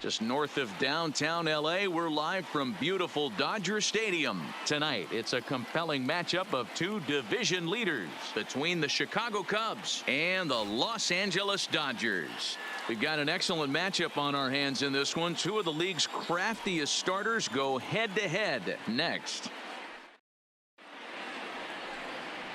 Just north of downtown LA, we're live from beautiful Dodger Stadium. Tonight, it's a compelling matchup of two division leaders between the Chicago Cubs and the Los Angeles Dodgers. We've got an excellent matchup on our hands in this one. Two of the league's craftiest starters go head-to-head next.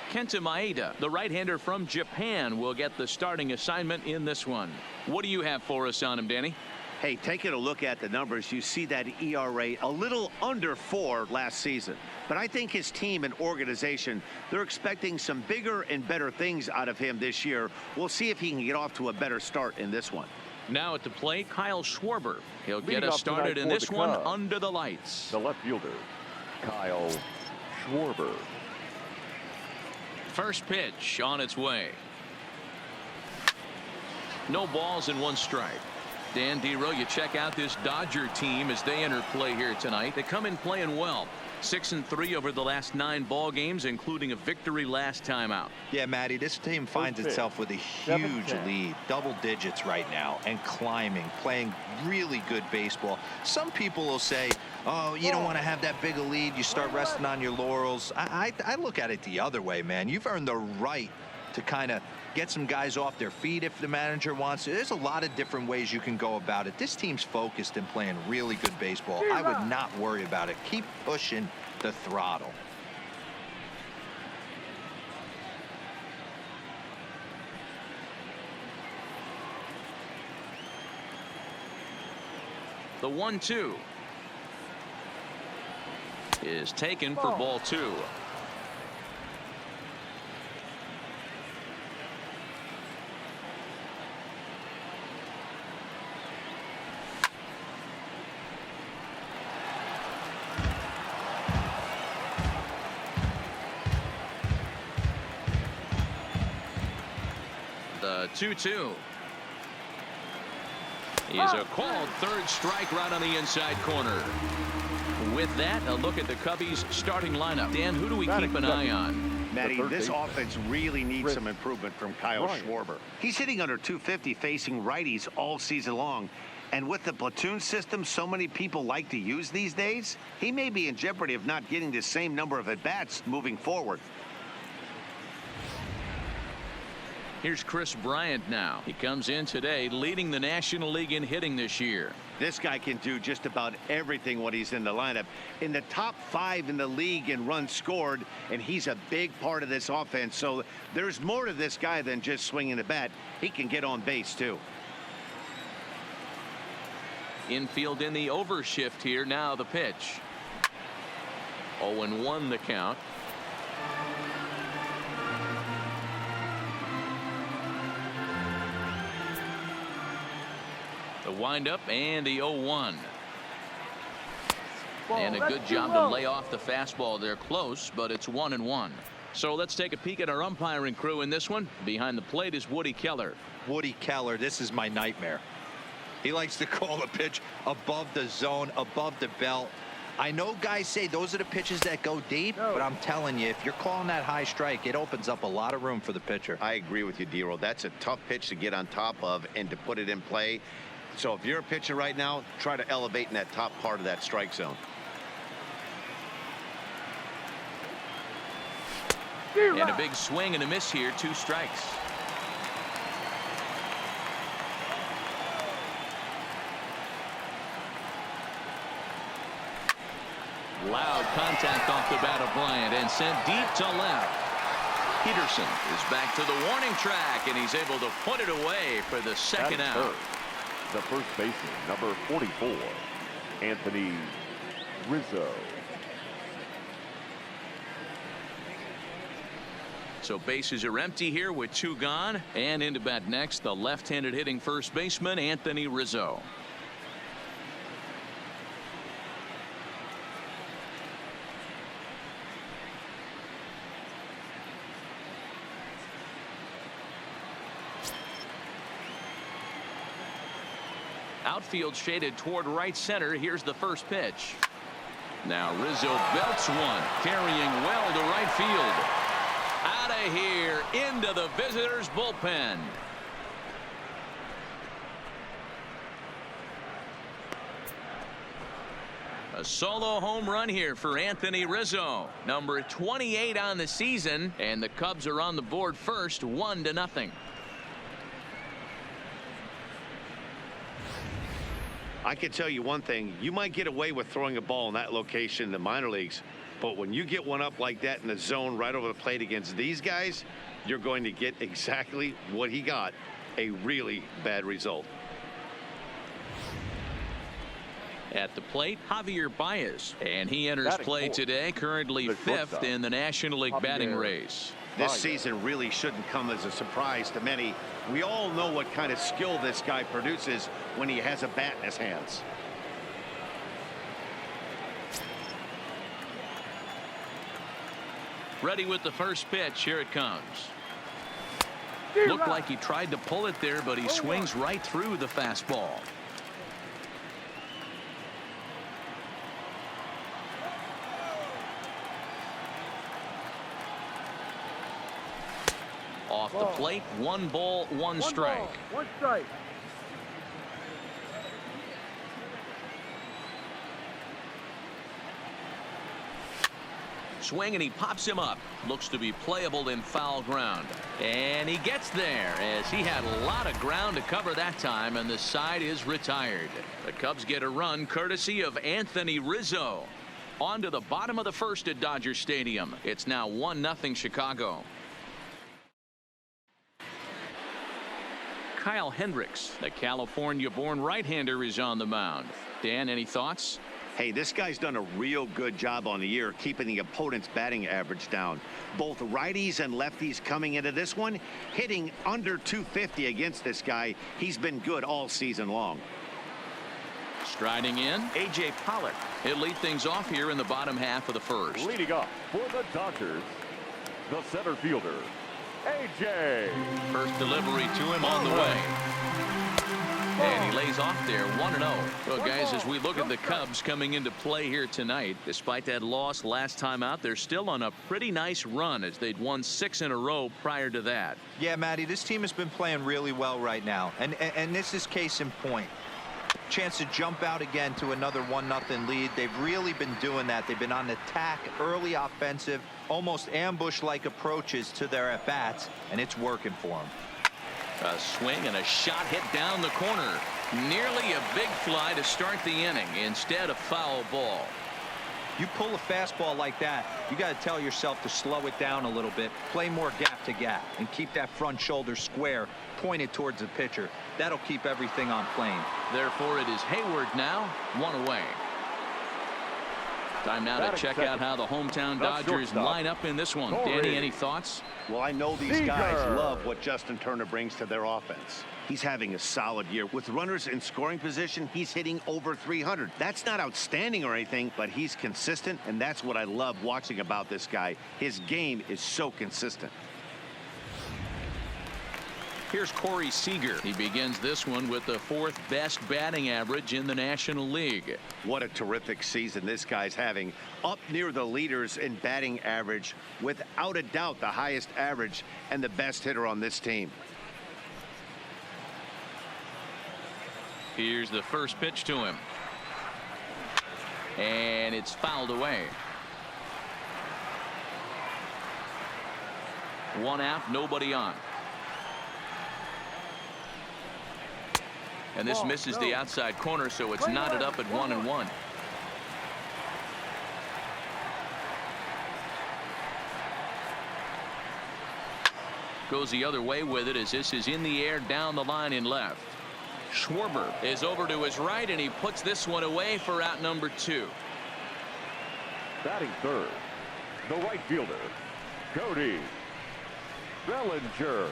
Kenta Maeda, the right-hander from Japan, will get the starting assignment in this one. What do you have for us on him, Danny? Hey, taking a look at the numbers, you see that ERA a little under 4 last season. But I think his team and organization, they're expecting some bigger and better things out of him this year. We'll see if he can get off to a better start in this one. Now at the plate, Kyle Schwarber. He'll get us started in this one under the lights. The left fielder, Kyle Schwarber. First pitch on its way. No balls and 1 strike. Dan Dero, you check out this Dodger team as they enter play here tonight. They come in playing well. 6-3 over the last 9 ball games, including a victory last time out. Yeah, Matty, this team finds itself with a huge lead, double digits right now, and climbing, playing really good baseball. Some people will say, oh, you don't want to have that big a lead. You start resting on your laurels. I look at it the other way, man. You've earned the right to kind of get some guys off their feet if the manager wants to. There's a lot of different ways you can go about it. This team's focused and playing really good baseball. I would not worry about it. Keep pushing the throttle. The 1-2 is taken for ball 2. The 2-2 is a called third strike right on the inside corner. With that, a look at the Cubbies starting lineup. Dan, who do we keep an eye on? Matty, this offense really needs some improvement from Kyle Schwarber. He's hitting under 250 facing righties all season long. And with the platoon system so many people like to use these days, he may be in jeopardy of not getting the same number of at-bats moving forward. Here's Chris Bryant now. He comes in today leading the National League in hitting this year. This guy can do just about everything when he's in the lineup. In the top 5 in the league in runs scored, and he's a big part of this offense. So there's more to this guy than just swinging the bat. He can get on base, too. Infield in the overshift here. Now the pitch. 0-1 the count. The windup and the 0-1. And a good job to lay off the fastball. They're close, but it's 1-1. So let's take a peek at our umpiring crew in this one. Behind the plate is Woody Keller. Woody Keller, this is my nightmare. He likes to call a pitch above the zone, above the belt. I know guys say those are the pitches that go deep, but I'm telling you, if you're calling that high strike, it opens up a lot of room for the pitcher. I agree with you, Dero. That's a tough pitch to get on top of and to put it in play. So if you're a pitcher right now, try to elevate in that top part of that strike zone. And a big swing and a miss here. 2 strikes. Loud contact off the bat of Bryant and sent deep to left. Peterson is back to the warning track, and he's able to put it away for the second out. The first baseman, number 44, Anthony Rizzo. So bases are empty here with 2 gone. And into bat next, the left-handed hitting first baseman, Anthony Rizzo. Outfield shaded toward right center. Here's the first pitch. Now Rizzo belts one, carrying well to right field. Out of here, into the visitors' bullpen. A solo home run here for Anthony Rizzo, number 28 on the season, and the Cubs are on the board first, 1-0. I can tell you one thing, you might get away with throwing a ball in that location in the minor leagues, but when you get one up like that in the zone right over the plate against these guys, you're going to get exactly what he got, a really bad result. At the plate, Javier Baez, and he enters Batting play fourth. today, currently The 5th shortstop, in the National League batting Javier race. This season really shouldn't come as a surprise to many. We all know what kind of skill this guy produces when he has a bat in his hands. Ready with the first pitch. Here it comes. Looked like he tried to pull it there, but he swings right through the fastball. Off the plate, 1 ball, 1 strike. 1 strike. Swing, and he pops him up. Looks to be playable in foul ground. And he gets there as he had a lot of ground to cover that time, and the side is retired. The Cubs get a run courtesy of Anthony Rizzo. On to the bottom of the first at Dodger Stadium. It's now 1-0 Chicago. Kyle Hendricks, the California-born right-hander, is on the mound. Dan, any thoughts? Hey, this guy's done a real good job on the year keeping the opponent's batting average down. Both righties and lefties coming into this one, hitting under 250 against this guy. He's been good all season long. Striding in, A.J. Pollock. He'll lead things off here in the bottom half of the first. Leading up for the Dodgers, the center fielder, A.J. First delivery to him on the way. And he lays off there, 1-0. Well, guys, as we look at the Cubs coming into play here tonight, despite that loss last time out, they're still on a pretty nice run as they'd won 6 in a row prior to that. Yeah, Matty, this team has been playing really well right now, and this is case in point. Chance to jump out again to another 1-0 lead. They've really been doing that. They've been on attack, early offensive, almost ambush-like approaches to their at-bats, and it's working for them. A swing and a shot hit down the corner. Nearly a big fly to start the inning. Instead, a foul ball. You pull a fastball like that, you got to tell yourself to slow it down a little bit, play more gap to gap, and keep that front shoulder square, pointed towards the pitcher. That'll keep everything on plane. Therefore, it is Hayward now, 1 away. Time now to check out how the hometown Dodgers line up in this one. Danny, any thoughts? Well, I know these guys love what Justin Turner brings to their offense. He's having a solid year. With runners in scoring position, he's hitting over 300. That's not outstanding or anything, but he's consistent, and that's what I love watching about this guy. His game is so consistent. Here's Corey Seager. He begins this one with the 4th best batting average in the National League. What a terrific season this guy's having. Up near the leaders in batting average, without a doubt the highest average and the best hitter on this team. Here's the first pitch to him. And it's fouled away. 1 out, nobody on. And this misses the outside corner, so it's knotted up at 1-1. Goes the other way with it as this is in the air down the line in left. Schwarber is over to his right, and he puts this one away for out number 2. Batting third, the right fielder, Cody Bellinger.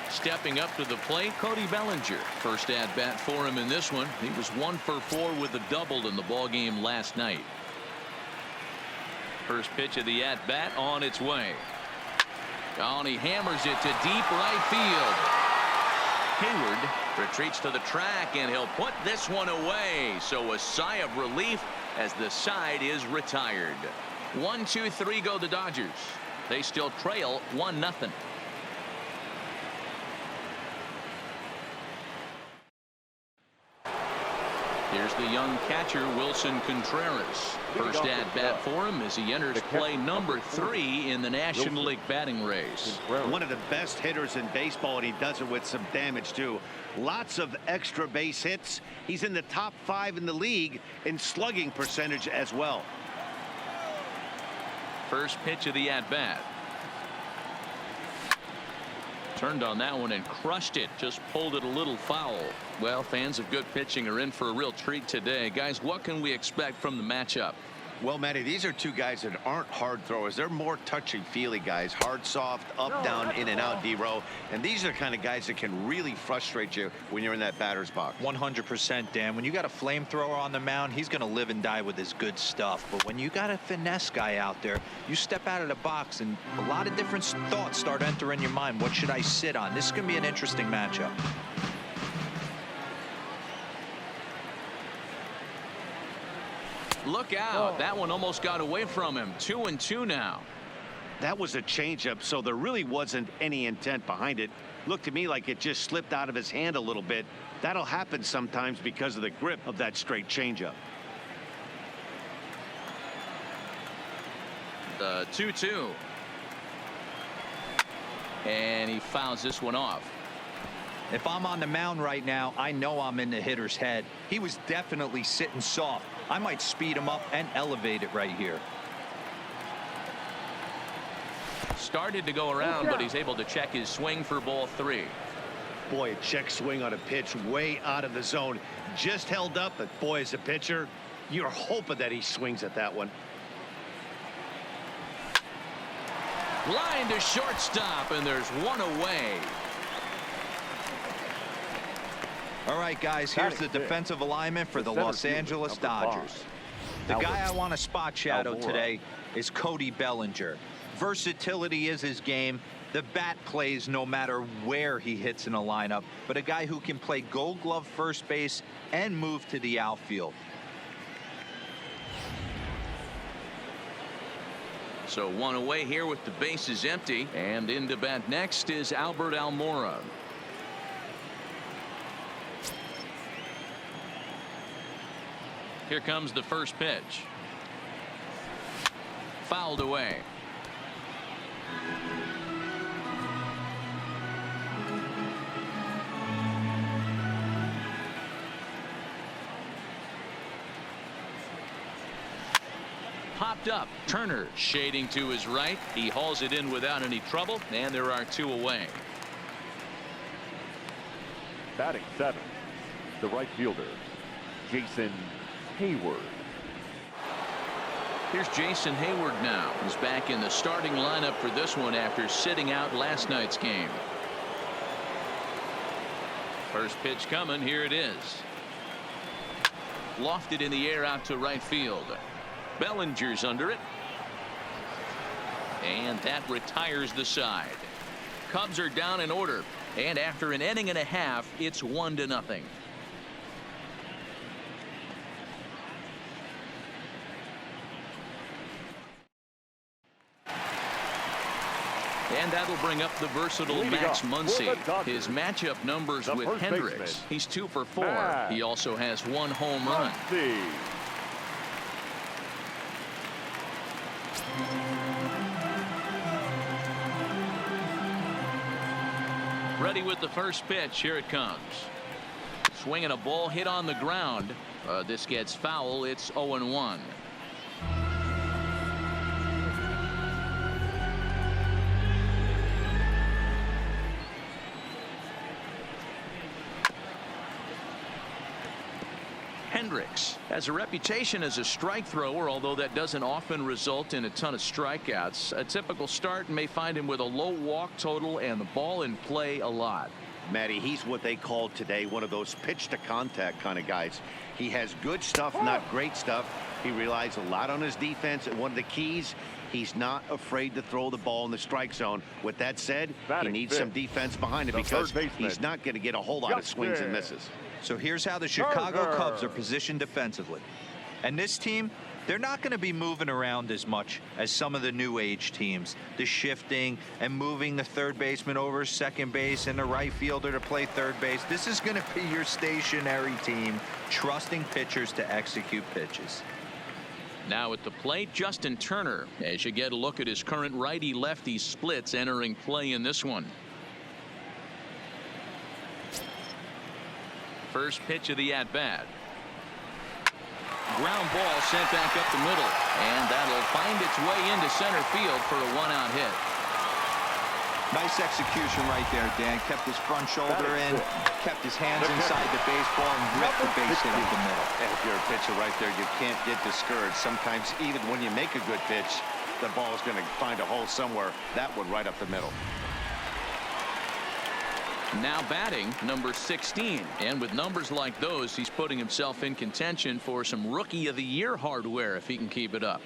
Stepping up to the plate, Cody Bellinger. First at bat for him in this one. He was 1 for 4 with a double in the ball game last night. First pitch of the at bat on its way. Oh, and he hammers it to deep right field. Hayward retreats to the track, and he'll put this one away. So a sigh of relief as the side is retired. 1, 2, 3 go the Dodgers. They still trail 1-0. Here's the young catcher, Wilson Contreras. First at bat for him as he enters play number 3 in the National League batting race. One of the best hitters in baseball, and he does it with some damage too. Lots of extra base hits. He's in the top 5 in the league in slugging percentage as well. First pitch of the at bat. Turned on that one and crushed it. Just pulled it a little foul. Well, fans of good pitching are in for a real treat today. Guys, what can we expect from the matchup? Well, Matty, these are two guys that aren't hard throwers. They're more touchy-feely guys. Hard, soft, up, down, in and out, D-row. And these are the kind of guys that can really frustrate you when you're in that batter's box. 100%, Dan. When you got a flamethrower on the mound, he's going to live and die with his good stuff. But when you got a finesse guy out there, you step out of the box and a lot of different thoughts start entering your mind. What should I sit on? This is going to be an interesting matchup. Look out. That one almost got away from him. 2-2 now. That was a changeup, so there really wasn't any intent behind it. Looked to me like it just slipped out of his hand a little bit. That'll happen sometimes because of the grip of that straight changeup. The 2-2. And he fouls this one off. If I'm on the mound right now, I know I'm in the hitter's head. He was definitely sitting soft. I might speed him up and elevate it right here. Started to go around, but he's able to check his swing for ball 3. Boy, a check swing on a pitch way out of the zone. Just held up, but boy, as a pitcher, you're hoping that he swings at that one. Line to shortstop, and there's one away. All right, guys, here's the defensive alignment for the Los Angeles Dodgers. The guy I want to spot shadow today is Cody Bellinger. Versatility is his game. The bat plays no matter where he hits in a lineup, but a guy who can play Gold Glove first base and move to the outfield. So one away here with the bases empty, and in to bat next is Albert Almora. Here comes the first pitch. Fouled away. Popped up. Turner shading to his right. He hauls it in without any trouble, and there are 2 away. Batting 7th, the right fielder, Jason Hayward. Here's Jason Hayward now. He's back in the starting lineup for this one after sitting out last night's game. First pitch coming. Here it is. Lofted in the air out to right field. Bellinger's under it. And that retires the side. Cubs are down in order. And after an inning and a half, it's 1-0. And that'll bring up the versatile Max Muncy. His matchup numbers with Hendricks. He's 2 for 4. He also has 1 home run. Ready with the first pitch. Here it comes. Swinging a ball hit on the ground. This gets foul. It's 0-1. Hendricks has a reputation as a strike thrower, although that doesn't often result in a ton of strikeouts. A typical start may find him with a low walk total and the ball in play a lot. Matty, he's what they call today one of those pitch to contact kind of guys. He has good stuff, not great stuff. He relies a lot on his defense, and one of the keys, he's not afraid to throw the ball in the strike zone. With that said, he needs some defense behind him because he's not going to get a whole lot of swings and misses. So here's how the Chicago Cubs are positioned defensively. And this team, They're not going to be moving around as much as some of the new age teams. The shifting and moving the third baseman over second base and the right fielder to play third base. This is going to be your stationary team, trusting pitchers to execute pitches. Now at the plate, Justin Turner, as you get a look at his current righty-lefty splits entering play in this one. First pitch of the at-bat. Ground ball sent back up the middle, and that'll find its way into center field for a one-out hit. Nice execution right there, Dan. Kept his front shoulder in, kept his hands inside the baseball, and ripped the base hit up the middle. If you're a pitcher right there, you can't get discouraged. Sometimes even when you make a good pitch, the ball's going to find a hole somewhere. That one right up the middle. Now batting, number 16. And with numbers like those, he's putting himself in contention for some Rookie of the Year hardware if he can keep it up.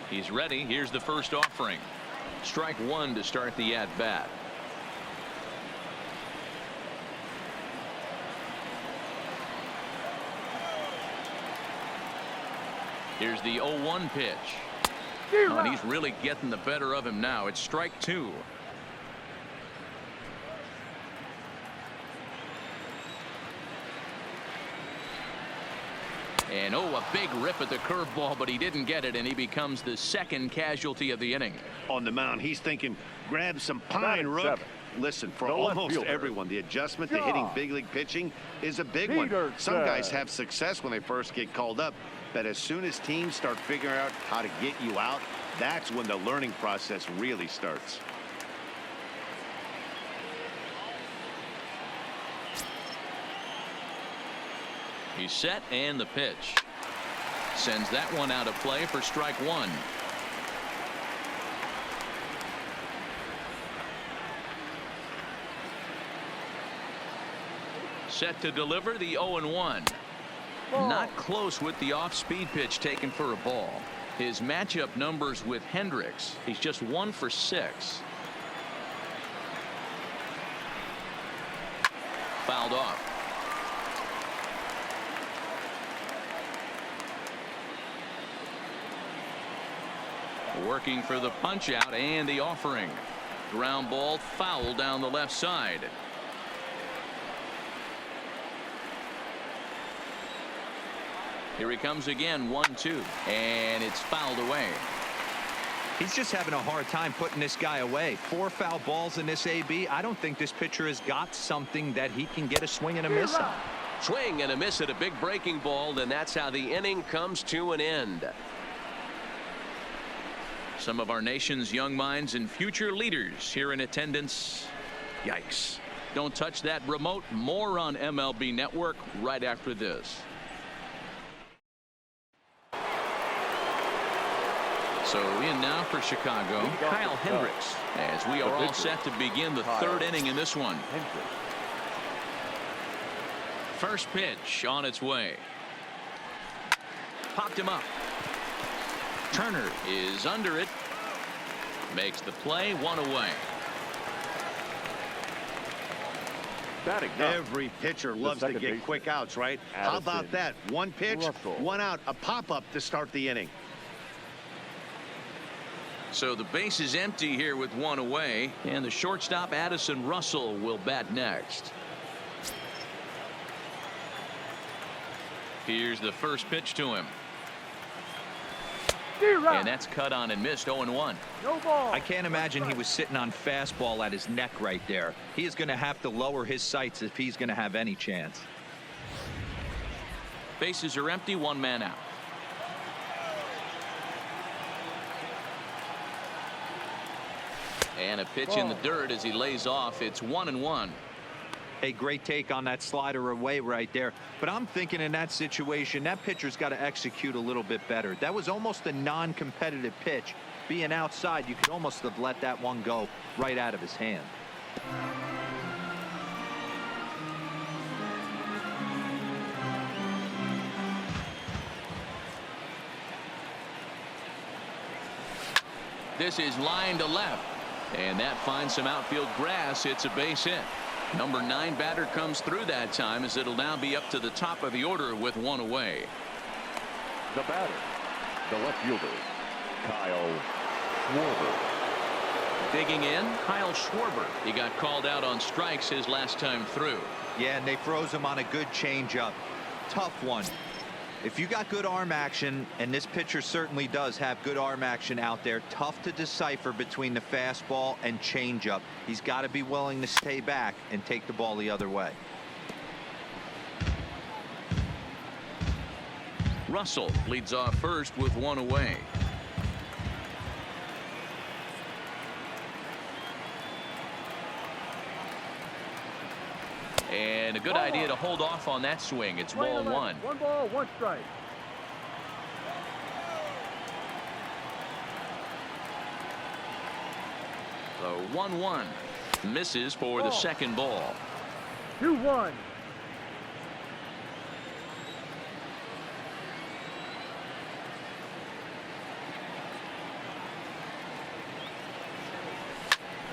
He's ready. Here's the first offering. Strike one to start the at-bat. Here's the 0-1 pitch. Oh, and he's really getting the better of him now. It's strike two. And oh, a big rip at the curveball, but he didn't get it, and he becomes the second casualty of the inning. On the mound, he's thinking, grab some pine, Rook. Listen, for almost everyone, the adjustment to hitting big league pitching is a big one. Some guys have success when they first get called up, but as soon as teams start figuring out how to get you out, that's when the learning process really starts. He's set, and the pitch. Sends that one out of play for strike one. Set to deliver the 0-1. Not close with the off-speed pitch taken for a ball. His matchup numbers with Hendricks. He's just 1 for 6. Fouled off. Working for the punch out and the offering. Ground ball foul down the left side. Here he comes again, 1-2, and it's fouled away. He's just having a hard time putting this guy away. 4 foul balls in this AB. I don't think this pitcher has got something that he can get a swing and a miss on. Swing and a miss at a big breaking ball, and that's how the inning comes to an end. Some of our nation's young minds and future leaders here in attendance. Yikes. Don't touch that remote. More on MLB Network right after this. So in now for Chicago, Kyle Hendricks, as we are all set to begin the third inning in this one. First pitch on its way. Popped him up. Turner is under it. Makes the play, 1 away. Every pitcher loves to get quick outs, right? How about that? 1 pitch, 1 out, a pop-up to start the inning. So the base is empty here with 1 away, and the shortstop Addison Russell will bat next. Here's the first pitch to him. And that's cut on and missed. 0-1. No ball. I can't imagine he was sitting on fastball at his neck right there. He is going to have to lower his sights if he's going to have any chance. Bases are empty, 1 man out. And a pitch in the dirt as he lays off. It's 1-1. A great take on that slider away right there. But I'm thinking in that situation, that pitcher's got to execute a little bit better. That was almost a non-competitive pitch. Being outside, you could almost have let that one go right out of his hand. This is line to left. And that finds some outfield grass. It's a base hit. Number 9 batter comes through that time, as it'll now be up to the top of the order with one away. The batter, the left fielder, Kyle Schwarber. Digging in, Kyle Schwarber. He got called out on strikes his last time through. Yeah, and they froze him on a good changeup. Tough one. If you got good arm action, and this pitcher certainly does have good arm action out there, tough to decipher between the fastball and changeup. He's got to be willing to stay back and take the ball the other way. Russell leads off first with one away. And a good idea to hold off on that swing. It's ball one. 1 ball, 1 strike. The 1-1 misses for the second ball. 2-1.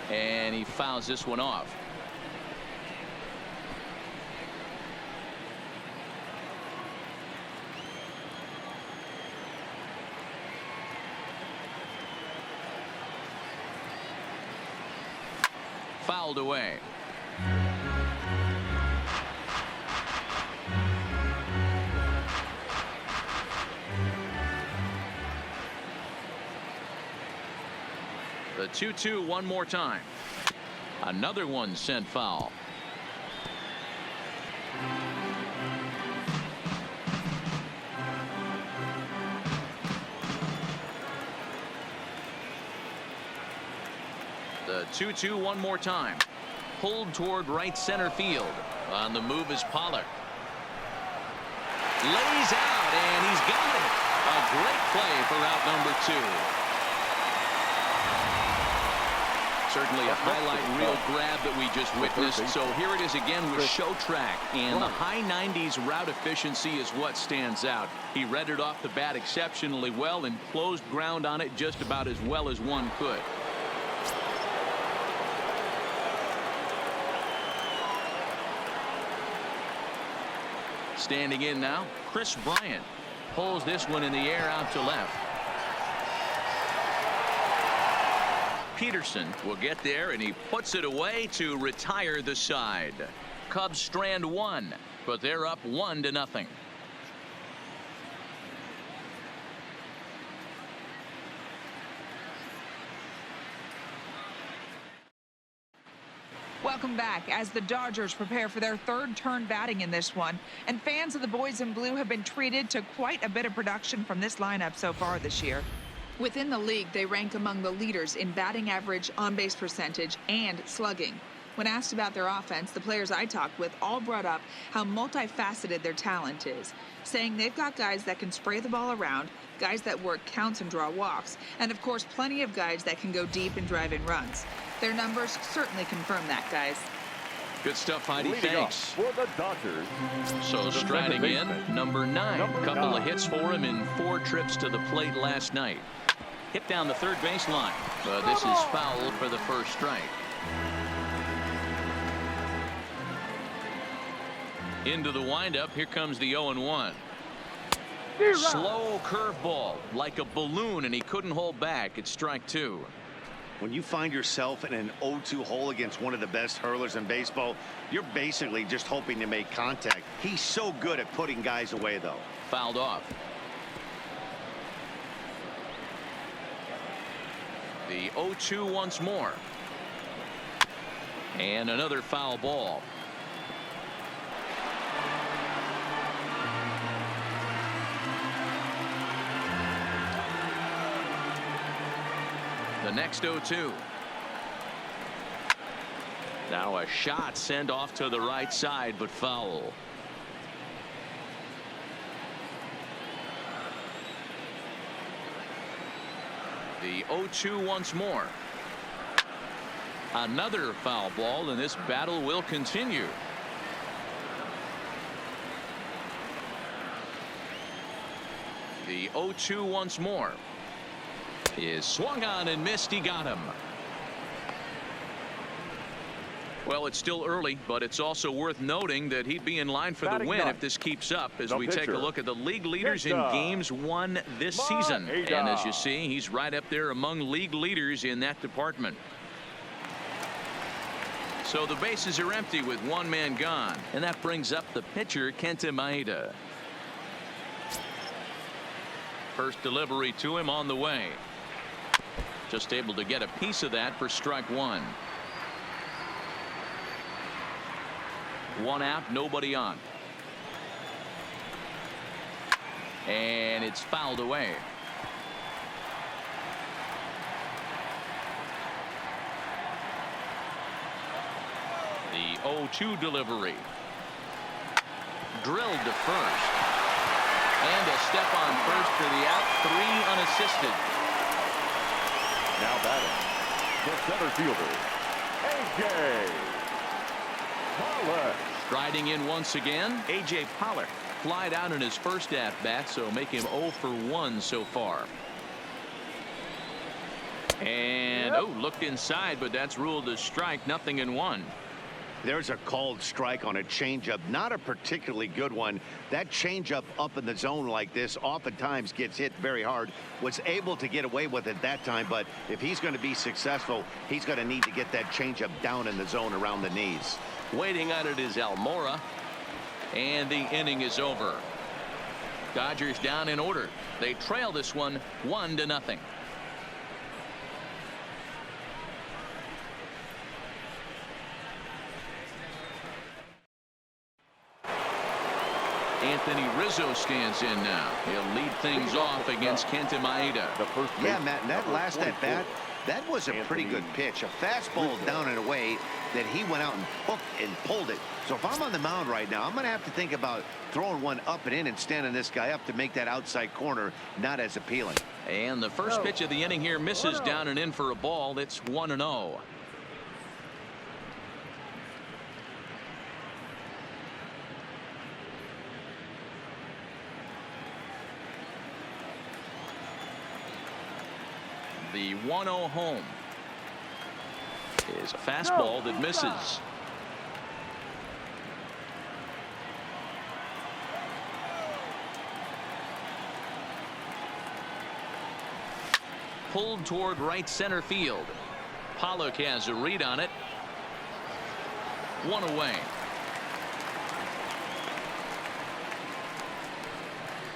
And he fouls this one off. Fouled away. The 2-2 one more time. Another one sent foul. The 2-2 one more time. Pulled toward right center field. On the move is Pollard. Lays out, and he's got it. A great play for out number 2. Certainly a highlight reel grab that we just witnessed. So here it is again with Show Track, and the high 90s route efficiency is what stands out. He read it off the bat exceptionally well and closed ground on it just about as well as one could. Standing in now, Chris Bryant pulls this one in the air out to left. Peterson will get there, and he puts it away to retire the side. Cubs strand one, but they're up 1-0. Welcome back as the Dodgers prepare for their third turn batting in this one, and fans of the boys in blue have been treated to quite a bit of production from this lineup so far this year. Within the league, they rank among the leaders in batting average, on-base percentage, and slugging. When asked about their offense, the players I talked with all brought up how multifaceted their talent is, saying they've got guys that can spray the ball around, guys that work counts and draw walks, and of course plenty of guys that can go deep and drive in runs. Their numbers certainly confirm that, guys. Good stuff, Heidi. Leading Thanks. For the Dodgers. So striding in, number 9. Couple of hits for him in 4 trips to the plate last night. Hit down the third baseline, but this is foul for the first strike. Into the windup, here comes the 0-1. Slow curveball, like a balloon, and he couldn't hold back. It's strike 2. When you find yourself in an 0-2 hole against one of the best hurlers in baseball, you're basically just hoping to make contact. He's so good at putting guys away, though. Fouled off. The 0-2 once more. And another foul ball. The next 0-2. Now a shot sent off to the right side, but foul. The 0-2 once more. Another foul ball, and this battle will continue. The 0-2 once more. Is swung on and missed. He got him. Well, it's still early, but it's also worth noting that he'd be in line for the win if this keeps up as we take a look at the league leaders in games won this season. And as you see, he's right up there among league leaders in that department. So the bases are empty with one man gone, and that brings up the pitcher, Kenta Maeda. First delivery to him on the way. Just able to get a piece of that for strike one. One out, nobody on. And it's fouled away. The 0-2 delivery. Drilled to first. And a step on first for the out. 3 unassisted. Now batting, the center fielder, A.J. Pollock. Striding in once again, A.J. Pollock. Flied out in his first at-bat, so make him 0 for 1 so far. And, looked inside, but that's ruled a strike, 0-1. There's a called strike on a changeup, not a particularly good one. That changeup up in the zone like this oftentimes gets hit very hard. Was able to get away with it that time, but if he's going to be successful, he's going to need to get that changeup down in the zone around the knees. Waiting on it is Almora, and the inning is over. Dodgers down in order. They trail this one 1-0. Anthony Rizzo stands in now. He'll lead things off against Kenta Maeda. Yeah, Matt, and that last at bat, that was a pretty good pitch. A fastball down and away that he went out and hooked and pulled it. So if I'm on the mound right now, I'm going to have to think about throwing one up and in and standing this guy up to make that outside corner not as appealing. And the first pitch of the inning here misses down and in for a ball. It's 1-0. The 1-0 home is a fastball that misses. Pulled toward right center field. Pollock has a read on it. 1 away.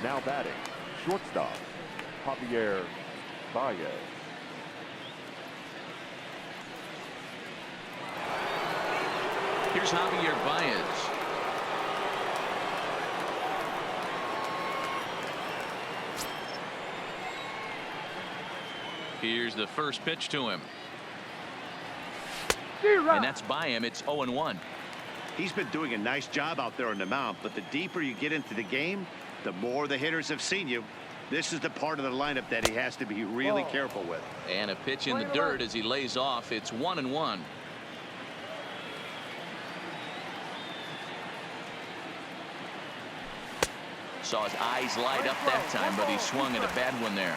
Now batting, shortstop, Javier Baez. Here's Javier Baez. Here's the first pitch to him. And that's by him. It's 0-1. He's been doing a nice job out there on the mound, but the deeper you get into the game, the more the hitters have seen you. This is the part of the lineup that he has to be really careful with. And a pitch in the dirt as he lays off. It's 1-1. Saw his eyes light up that time, but he swung at a bad one there.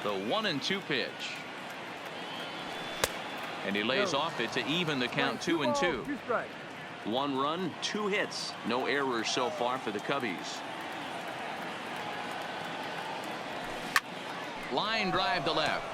The 1-2 pitch. And he lays off it to even the count 2-2. 1 run, 2 hits. No errors so far for the Cubbies. Line drive to left.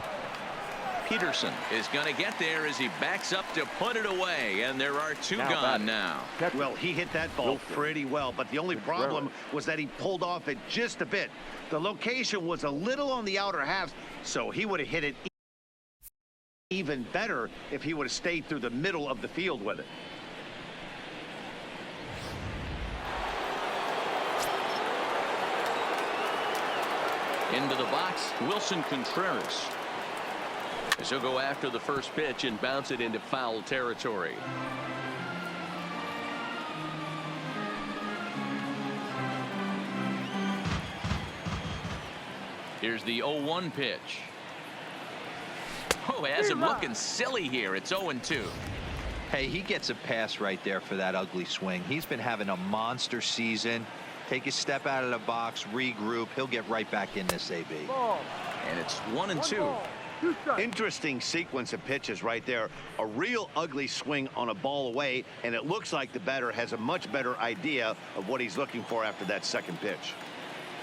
Peterson is going to get there as he backs up to put it away, and there are 2 gone now. Well, he hit that ball pretty well, but the only problem was that he pulled off it just a bit. The location was a little on the outer half, so he would have hit it even better if he would have stayed through the middle of the field with it. Into the box, Wilson Contreras. As he'll go after the first pitch and bounce it into foul territory. Here's the 0-1 pitch. Oh, has him looking silly here. It's 0-2. Hey, he gets a pass right there for that ugly swing. He's been having a monster season. Take a step out of the box, regroup. He'll get right back in this AB. And it's 1-2. Interesting sequence of pitches right there. A real ugly swing on a ball away, and it looks like the batter has a much better idea of what he's looking for after that second pitch.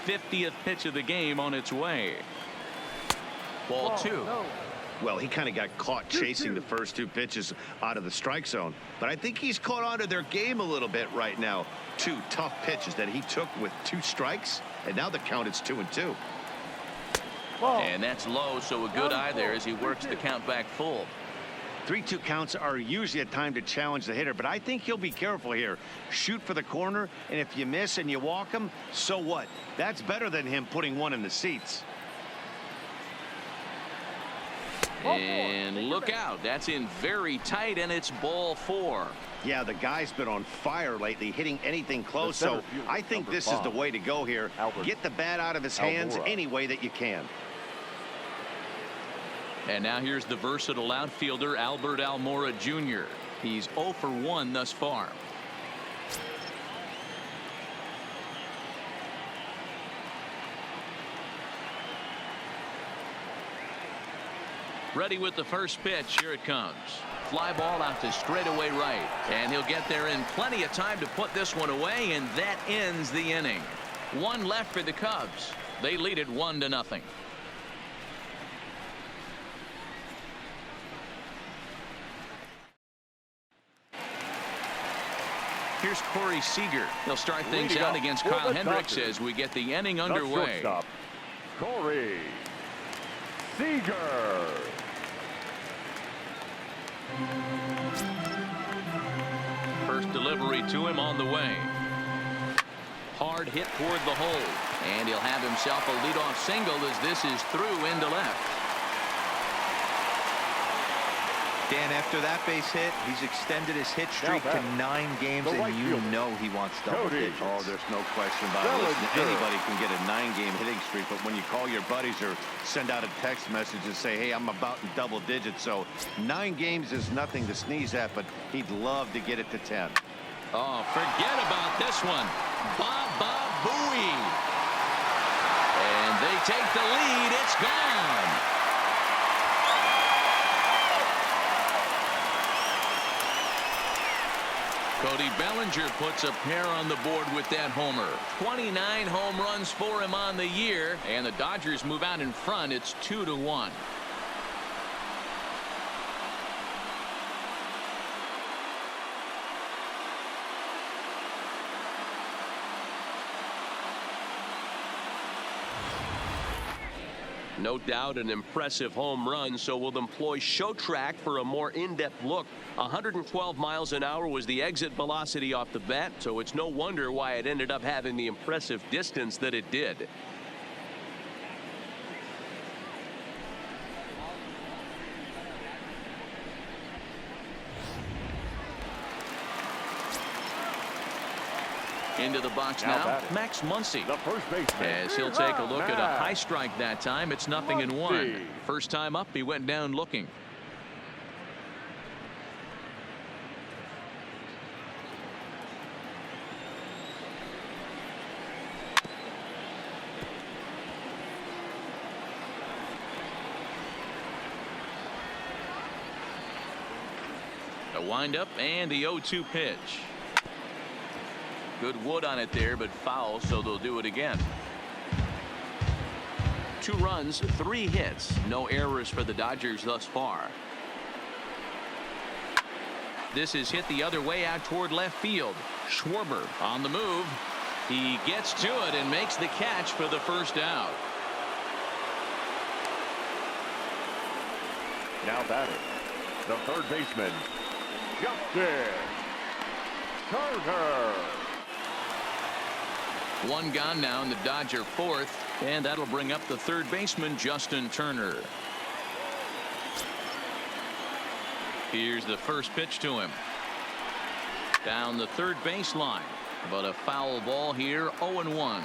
50th pitch of the game on its way. Ball 2. Well, he kind of got caught chasing the first 2 pitches out of the strike zone. But I think he's caught on to their game a little bit right now. 2 tough pitches that he took with 2 strikes, and now the count is 2-2. And that's low, so a good eye there as he works the count back full. 3-2 counts are usually a time to challenge the hitter, but I think he'll be careful here. Shoot for the corner, and if you miss and you walk him, so what? That's better than him putting one in the seats. And look out, that's in very tight, and it's ball 4. Yeah, the guy's been on fire lately, hitting anything close, so I think this is the way to go here. Get the bat out of his hands any way that you can. And now here's the versatile outfielder, Albert Almora Jr. He's 0 for 1 thus far. Ready with the first pitch. Here it comes. Fly ball out to straightaway right. And he'll get there in plenty of time to put this one away, and that ends the inning. 1 left for the Cubs. They lead it 1-0. Here's Corey Seager. He'll start things out against Kyle Hendricks as we get the inning underway. Corey Seager. First delivery to him on the way. Hard hit toward the hole, and he'll have himself a leadoff single as this is through into left. Dan, after that base hit, he's extended his hit streak to 9 games, and you know he wants double digits. Oh, there's no question about it. Listen, anybody can get a 9-game hitting streak, but when you call your buddies or send out a text message and say, hey, I'm about in double digits, so 9 games is nothing to sneeze at, but he'd love to get it to 10. Oh, forget about this one. Baba Booey. And they take the lead. It's gone. Cody Bellinger puts a pair on the board with that homer. 29 home runs for him on the year, and the Dodgers move out in front. It's 2-1. No doubt an impressive home run, so we'll employ show track for a more in-depth look. 112 miles an hour was the exit velocity off the bat, so it's no wonder why it ended up having the impressive distance that it did. Into the box now, Max Muncy. The first baseman. As he'll take a look at a high strike that time. It's 0-1. First time up, he went down looking. A windup and the 0-2 pitch. Good wood on it there, but foul, so they'll do it again. 2 runs, 3 hits. No errors for the Dodgers thus far. This is hit the other way out toward left field. Schwarber on the move. He gets to it and makes the catch for the first out. Now batter, the third baseman, Justin Turner. 1 gone now in the Dodger 4th, and that'll bring up the third baseman, Justin Turner. Here's the first pitch to him. Down the third baseline, but a foul ball here. 0-1.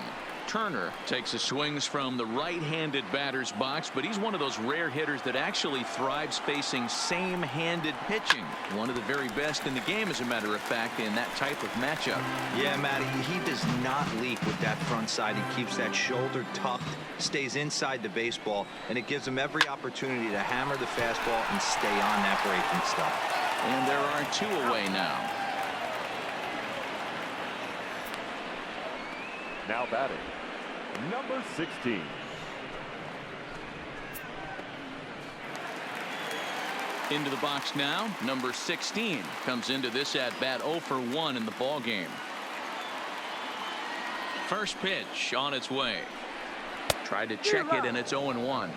Turner takes his swings from the right-handed batter's box, but he's one of those rare hitters that actually thrives facing same-handed pitching. One of the very best in the game, as a matter of fact, in that type of matchup. Yeah, Matty, he does not leak with that front side. He keeps that shoulder tucked, stays inside the baseball, and it gives him every opportunity to hammer the fastball and stay on that breaking stuff. And there are 2 away now. Now batting, number 16. Into the box now, number 16 comes into this at bat 0 for 1 in the ball game. First pitch on its way. Tried to check it, and it's 0-1.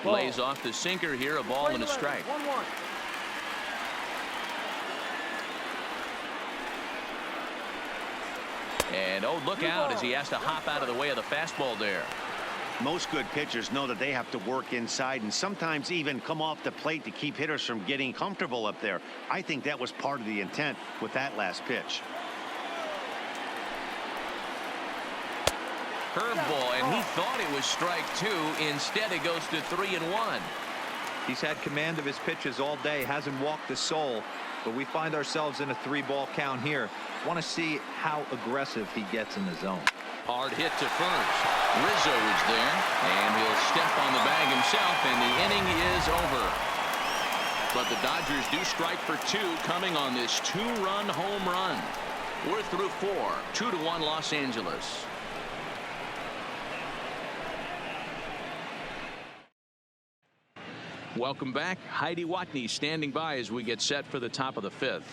Lays off the sinker here, a ball and a strike. 1-1. And oh, look out as he has to hop out of the way of the fastball there. Most good pitchers know that they have to work inside and sometimes even come off the plate to keep hitters from getting comfortable up there. I think that was part of the intent with that last pitch. Curveball, and he thought it was strike 2. Instead, it goes to 3-1. He's had command of his pitches all day, hasn't walked a soul, but we find ourselves in a 3-ball count here. Want to see how aggressive he gets in the zone. Hard hit to first. Rizzo is there, and he'll step on the bag himself, and the inning is over. But the Dodgers do strike for 2 coming on this 2-run home run. We're through 4. 2-1 Los Angeles. Welcome back. Heidi Watney standing by as we get set for the top of the 5th.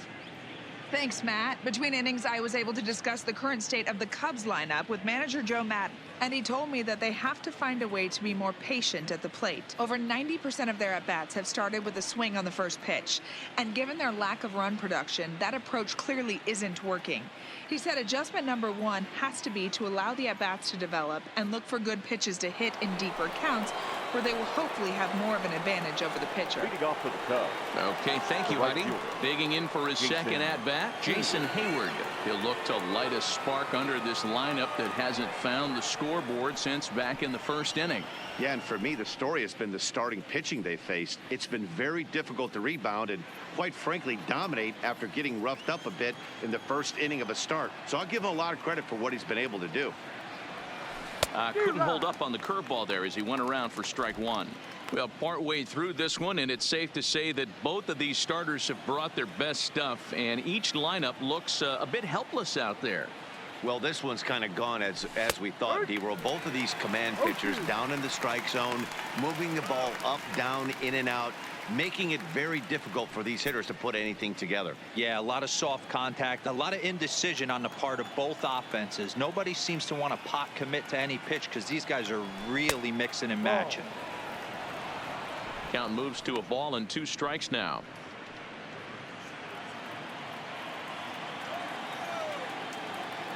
Thanks, Matt. Between innings, I was able to discuss the current state of the Cubs lineup with manager Joe Maddon, and he told me that they have to find a way to be more patient at the plate. Over 90% of their at-bats have started with a swing on the first pitch, and given their lack of run production, that approach clearly isn't working. He said adjustment number 1 has to be to allow the at-bats to develop and look for good pitches to hit in deeper counts, where they will hopefully have more of an advantage over the pitcher. Leading off for the Cubs. Okay, thank you, Heidi. Digging in for his second at-bat, Jason Hayward. He'll look to light a spark under this lineup that hasn't found the scoreboard since back in the first inning. Yeah, and for me, the story has been the starting pitching they faced. It's been very difficult to rebound and, quite frankly, dominate after getting roughed up a bit in the first inning of a start. So I'll give him a lot of credit for what he's been able to do. Couldn't hold up on the curveball there as he went around for strike 1. Well, partway through this one, and it's safe to say that both of these starters have brought their best stuff, and each lineup looks a bit helpless out there. Well, this one's kind of gone as we thought, D-Roll. Both of these command pitchers down in the strike zone, moving the ball up, down, in and out, making it very difficult for these hitters to put anything together. Yeah, a lot of soft contact, a lot of indecision on the part of both offenses. Nobody seems to want to pot commit to any pitch because these guys are really mixing and matching. Count moves to a ball and 2 strikes now.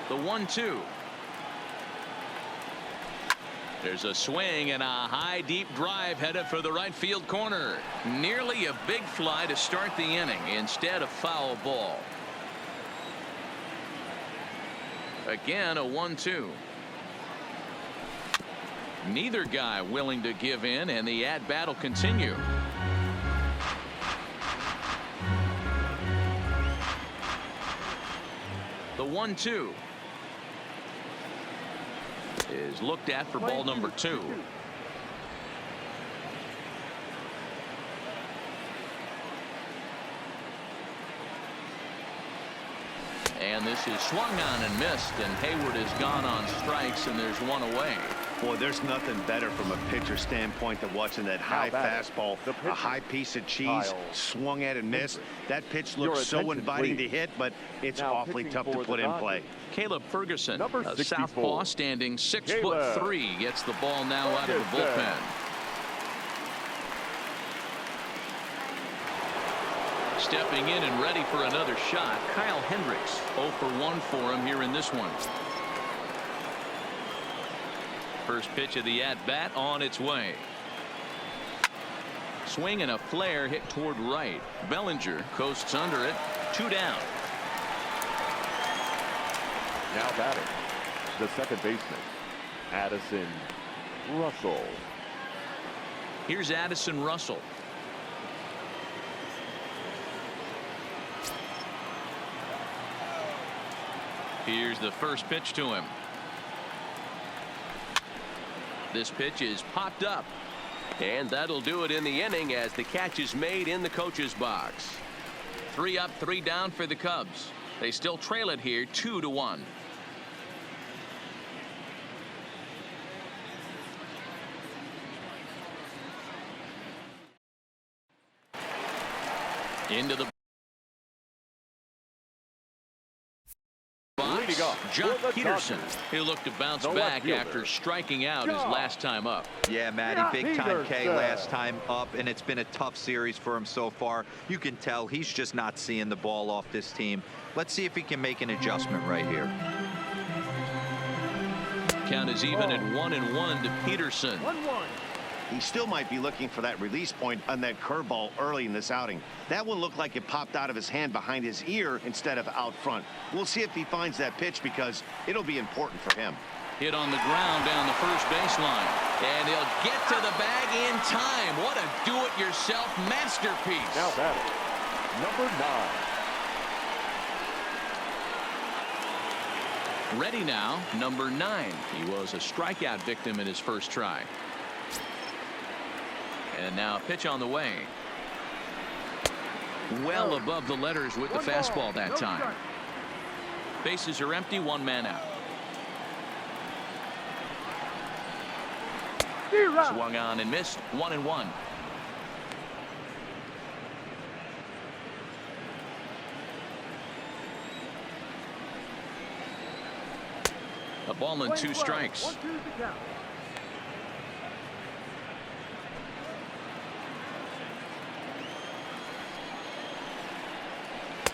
The 1-2. There's a swing and a high deep drive headed for the right field corner. Nearly a big fly to start the inning. Instead, a foul ball. Again, a 1-2. Neither guy willing to give in, and the at-bat will continue. The 1-2 is looked at for ball number 2. And this is swung on and missed, and Hayward has gone on strikes, and there's 1 away. Boy, there's nothing better from a pitcher standpoint than watching that high fastball, a high piece of cheese, swung at and missed. That pitch looks so inviting to hit, but it's awfully tough to put in play. Caleb Ferguson, Number a southpaw, standing 6'3", gets the ball now out of the bullpen. Stepping in and ready for another shot, Kyle Hendricks. 0 for 1 for him here in this one. First pitch of the at-bat on its way. swing and a flare hit toward right. Bellinger coasts under it. 2 down. Now batting, the second baseman, Addison Russell. Here's Addison Russell. Here's the first pitch to him. This pitch is popped up. And that'll do it in the inning as the catch is made in the coach's box. 3 up, 3 down for the Cubs. They still trail it here 2-1. Into the box, Jock Peterson, who looked to bounce back after striking out his last time up. Yeah, Matty, big time K last time up, and it's been a tough series for him so far. You can tell he's just not seeing the ball off this team. Let's see if he can make an adjustment right here. Count is even at 1-1 to Peterson. He still might be looking for that release point on that curveball early in this outing. That one looked like it popped out of his hand behind his ear instead of out front. We'll see if he finds that pitch because it'll be important for him. Hit on the ground down the first baseline. And he'll get to the bag in time. What a do-it-yourself masterpiece. Now batting, number 9. Ready now, number 9. He was a strikeout victim in his first try. And now a pitch on the way. Well above the letters with the fastball that time. Bases are empty, 1 man out. Swung on and missed, 1-1. A ball and 2 strikes.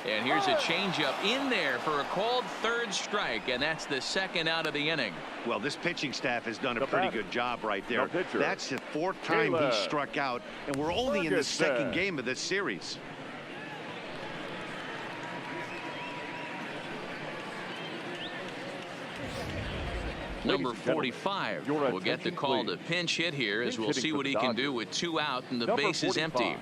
And here's a changeup in there for a called 3rd strike, and that's the 2nd out of the inning. Well, this pitching staff has done a pretty good job right there. That's the 4th time he struck out, and we're only in the 2nd game of this series. Number 45 will get the call to pinch hit here, as we'll see what he can do with 2 out and the base is empty.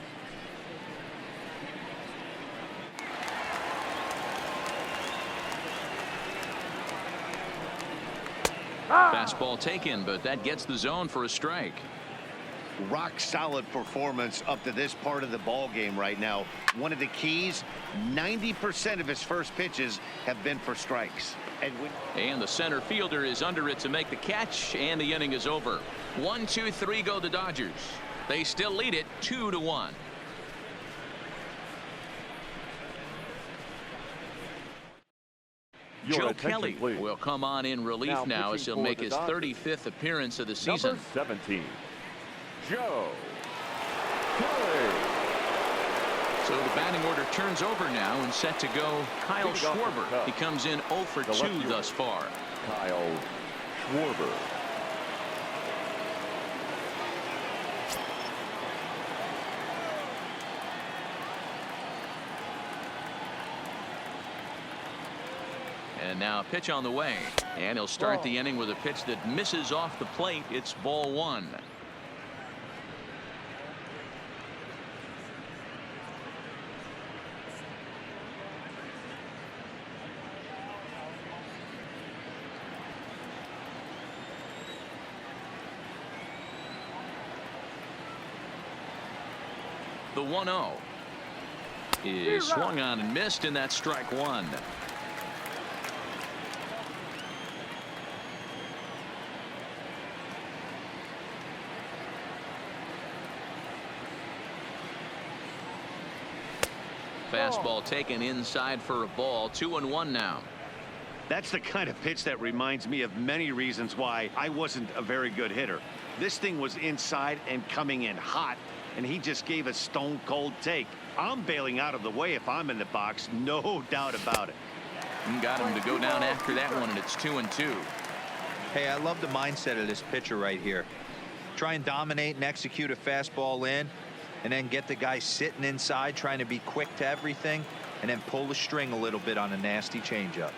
Fastball taken, but that gets the zone for a strike. Rock solid performance up to this part of the ball game right now. One of the keys, 90% of his first pitches have been for strikes. And the center fielder is under it to make the catch, and the inning is over. 1, 2, 3 go the Dodgers. They still lead it 2-1. Joe Kelly will come on in relief now as he'll make his 35th appearance of the season. Number 17, Joe Kelly. So the batting order turns over now and set to go Kyle Schwarber. He comes in 0 for 2 thus far. Kyle Schwarber. And now a pitch on the way, and he'll start the inning with a pitch that misses off the plate. It's ball 1. The 1-0 is swung on and missed, and that's strike 1. Fastball taken inside for a ball. 2-1 now. That's the kind of pitch that reminds me of many reasons why I wasn't a very good hitter. This thing was inside and coming in hot, and he just gave a stone cold take. I'm bailing out of the way if I'm in the box, no doubt about it. And got him to go down after that one, and it's 2-2. Hey, I love the mindset of this pitcher right here. Try and dominate and execute a fastball in, and then get the guy sitting inside trying to be quick to everything, and then pull the string a little bit on a nasty changeup.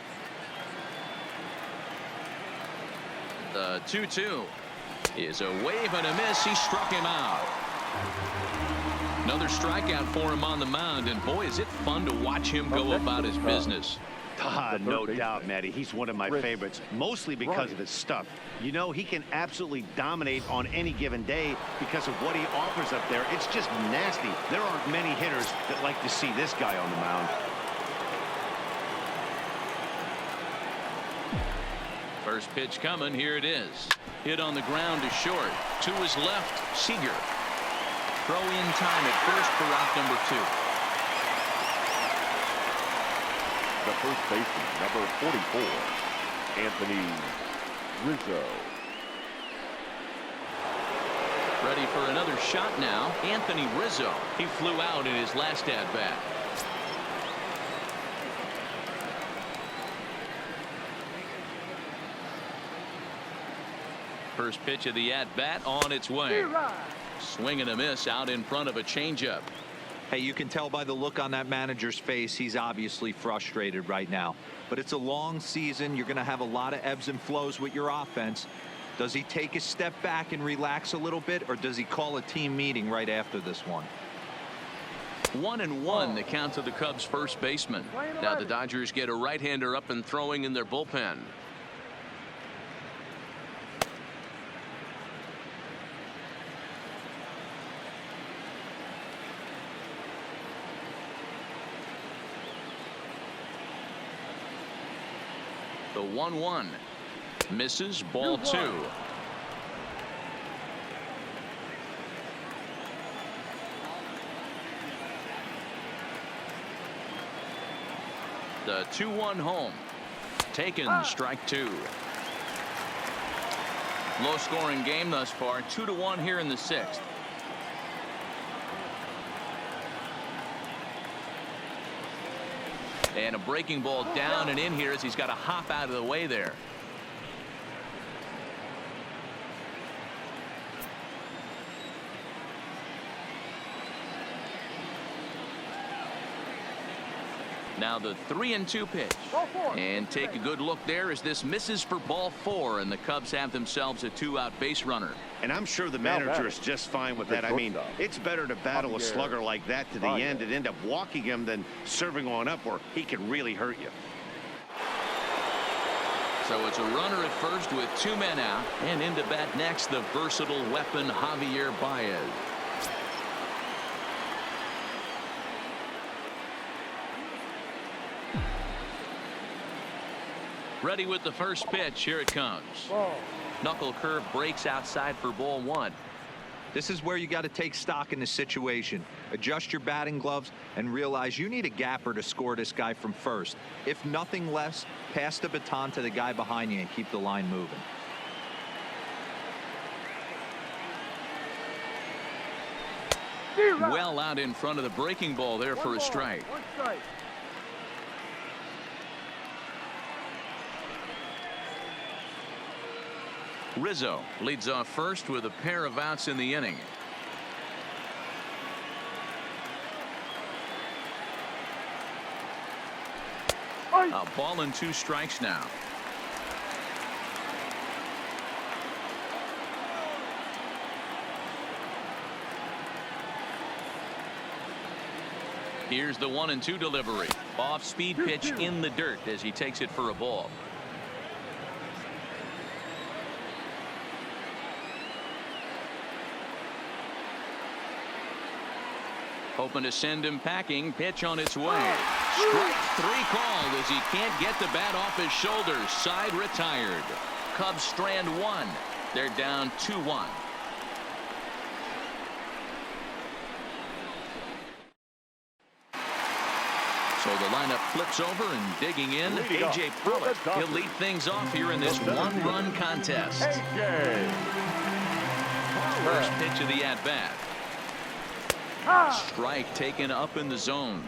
The 2-2 is a wave and a miss. He struck him out. Another strikeout for him on the mound, and boy, is it fun to watch him go about his business. No doubt, Matty. He's one of my favorites, mostly because of his stuff. You know, he can absolutely dominate on any given day because of what he offers up there. It's just nasty. There aren't many hitters that like to see this guy on the mound. First pitch coming. Here it is. Hit on the ground to short. To his left, Seager. Throw in time at first for out number 2. The first baseman, number 44, Anthony Rizzo. Ready for another shot now. Anthony Rizzo. He flew out in his last at-bat. First pitch of the at-bat on its way. Swing and a miss out in front of a changeup. Hey, you can tell by the look on that manager's face, he's obviously frustrated right now. But it's a long season. You're going to have a lot of ebbs and flows with your offense. Does he take a step back and relax a little bit, or does he call a team meeting right after this one? 1-1 the count to the Cubs first baseman. Now the Dodgers get a right-hander up and throwing in their bullpen. The 1-1 misses, ball 2. The 2-1 home. Taken, strike 2. Low scoring game thus far. 2-1 here in the 6th. And a breaking ball down and in here as he's got to hop out of the way there. Now the 3-2 pitch. And take a good look there as this misses for ball 4, and the Cubs have themselves a 2-out base runner. And I'm sure the manager is just fine with that. I mean, it's better to battle a slugger like that to the end and end up walking him than serving on up where he can really hurt you. So it's a runner at first with 2 men out, and into bat next the versatile weapon Javier Baez. Ready with the first pitch. Here it comes. Knuckle curve breaks outside for ball 1. This is where you got to take stock in the situation. Adjust your batting gloves and realize you need a gapper to score this guy from first. If nothing less, pass the baton to the guy behind you and keep the line moving. Well out in front of the breaking ball there for a strike. Rizzo leads off first with a pair of outs in the inning. A ball and 2 strikes now. Here's the 1-2 delivery. Off speed pitch in the dirt as he takes it for a ball. Hoping to send him packing. Pitch on its way. Strike 3 called as he can't get the bat off his shoulders. Side retired. Cubs strand 1. They're down 2-1. So the lineup flips over and digging in. A.J. Pollock. He'll lead things off here in this 1-run contest. First pitch of the at-bat. Strike taken up in the zone.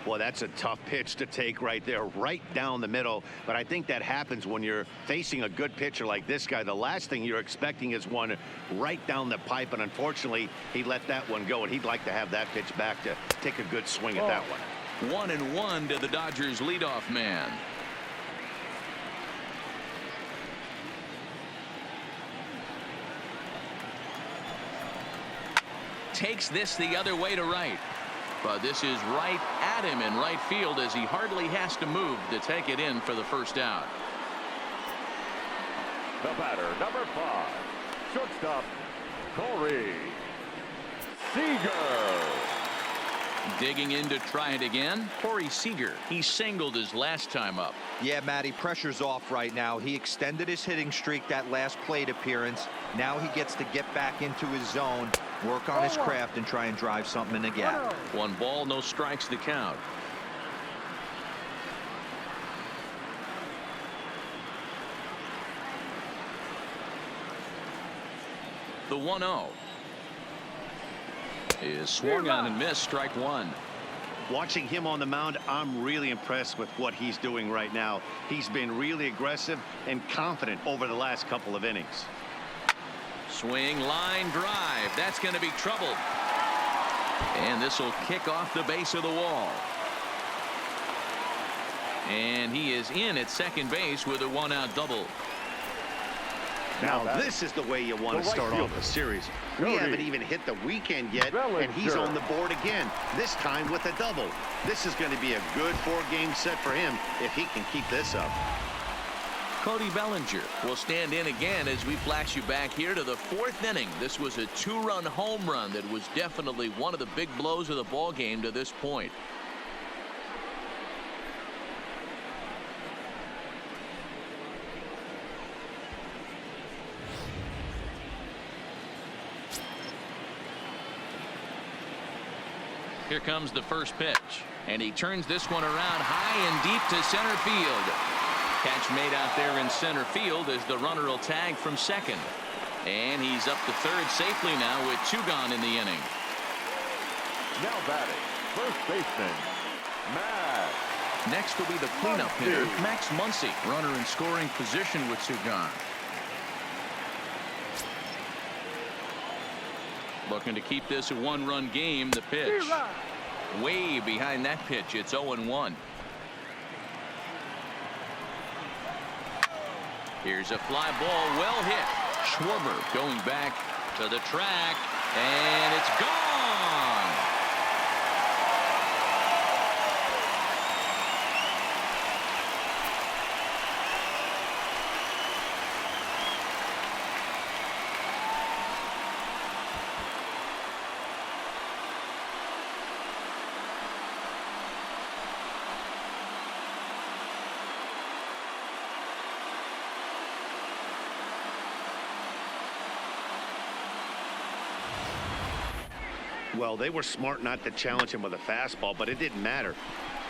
Well, that's a tough pitch to take right there, right down the middle. But I think that happens when you're facing a good pitcher like this guy. The last thing you're expecting is one right down the pipe, and unfortunately, he let that one go, and he'd like to have that pitch back to take a good swing at that one. 1-1 to the Dodgers leadoff man. Takes this the other way to right. But this is right at him in right field as he hardly has to move to take it in for the first out. The batter, number 5, shortstop, Corey Seager. Digging in to try it again, Corey Seager. He singled his last time up. Yeah, Matty, pressure's off right now. He extended his hitting streak that last plate appearance. Now he gets to get back into his zone, work on his craft, and try and drive something in the gap. 1 ball, no strikes the count. The 1-0 is swung on and missed. Strike 1. Watching him on the mound, I'm really impressed with what he's doing right now. He's been really aggressive and confident over the last couple of innings. Swing, line drive. That's going to be trouble. And this will kick off the base of the wall. And he is in at second base with a 1-out double. Now this is the way you want to start off a series. We haven't even hit the weekend yet, and he's on the board again, this time with a double. This is going to be a good 4-game set for him if he can keep this up. Cody Bellinger will stand in again as we flash you back here to the 4th inning. This was a 2-run home run that was definitely one of the big blows of the ball game to this point. Here comes the first pitch, and he turns this one around high and deep to center field. Catch made out there in center field as the runner will tag from second. And he's up to third safely now with 2 gone in the inning. Now batting, first baseman, Max. Next will be the cleanup hitter, Max Muncy. Runner in scoring position with 2 gone. Looking to keep this a 1-run game. The pitch. Way behind that pitch. It's 0-1. Here's a fly ball, well hit. Schwarber going back to the track, and it's gone. Well, they were smart not to challenge him with a fastball, but it didn't matter.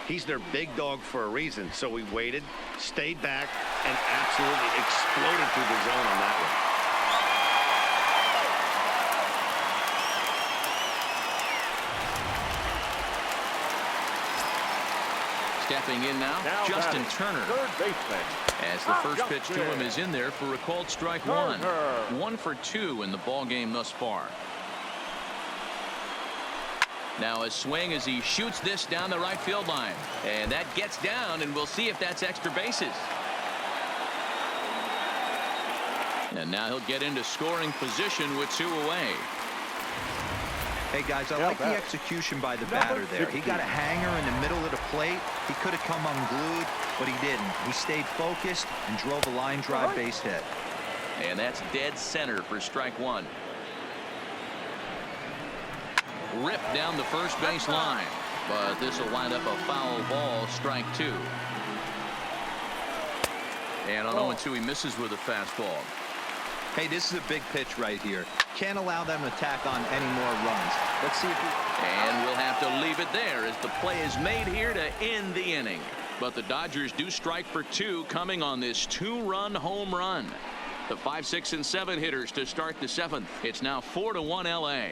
He's their big dog for a reason, so he waited, stayed back, and absolutely exploded through the zone on that one. Stepping in now Justin Turner. Third baseman. As the first pitch to him is in there for a called strike 1. 1 for 2 in the ball game thus far. Now a swing as he shoots this down the right field line. And that gets down, and we'll see if that's extra bases. And now he'll get into scoring position with 2 away. Hey, guys, I like the execution by the batter there. He got a hanger in the middle of the plate. He could have come unglued, but he didn't. He stayed focused and drove a line drive base hit. And that's dead center for strike 1. Ripped down the first base line, but this will wind up a foul ball, strike 2. And on 0-2, he misses with a fastball. Hey, this is a big pitch right here. Can't allow them to tack on any more runs. Let's see if we... And we'll have to leave it there as the play is made here to end the inning. But the Dodgers do strike for 2 coming on this 2-run home run. The 5, 6, and 7 hitters to start the 7th. It's now 4-1 LA.